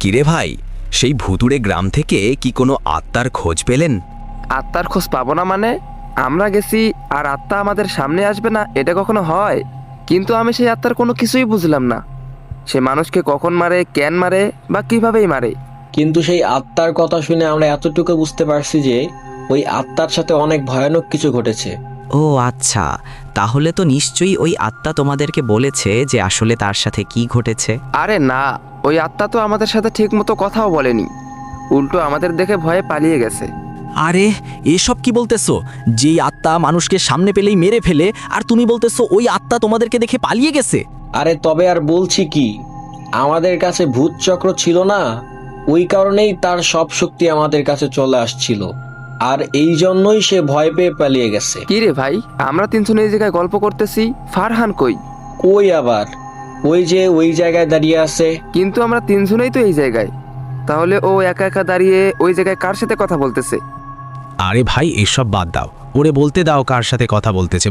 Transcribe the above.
কিরে ভাই, সেই ভুতুড়ে গ্রাম থেকে কি কোনো আত্মার খোঁজ পেলেন? আত্মার খোঁজ পাবো না মানে? আমরা গেছি আর আত্মা আমাদের সামনে আসবে না, এটা কখনো হয়? কিন্তু আমি সেই আত্মার কোনো কিছুই বুঝলাম না। সে মানুষকে কখন মারে, কেন মারে, বা কিভাবেই মারে। কিন্তু সেই আত্মার কথা শুনে আমরা এতটুকু বুঝতে পারছি যে ওই আত্মার সাথে অনেক ভয়ানক কিছু ঘটেছে। ও আচ্ছা, তাহলে তো নিশ্চয়ই ওই আত্মা তোমাদেরকে বলেছে যে আসলে তার সাথে কি ঘটেছে। আরে না, ওই আত্মা তো আমাদের সাথে ঠিক মতো কথাও বলেনি, উল্টো আমাদের দেখে ভয়ে পালিয়ে গেছে। আরে এসব কি বলতেছো? যেই আত্মা মানুষকে সামনে পেলেই মেরে ফেলে, আর তুমি বলতেছো ওই আত্মা তোমাদেরকে দেখে পালিয়ে গেছে? আরে তবে আর বলছি কি, আমাদের কাছে ভূত চক্র ছিল না, ওই কারণেই তার সব শক্তি আমাদের কাছে চলে আসছিল, আর এই জন্যই সে ভয় পেয়ে পালিয়ে গেছে। কি রে ভাই, আমরা তিনজন এই জায়গায় গল্প করতেছি, ফারহান কই? কই আবার, ওই যে ওই জায়গায় দাঁড়িয়ে আছে। কিন্তু আমরা তিনজনেই তো এই জায়গায়, তাহলে ও একা একা দাঁড়িয়ে ওই জায়গায় কার সাথে কথা বলতেছে? আরে ভাই, এসব বাদ দাও, ওরে বলতে দাও কার সাথে কথা বলতেছে।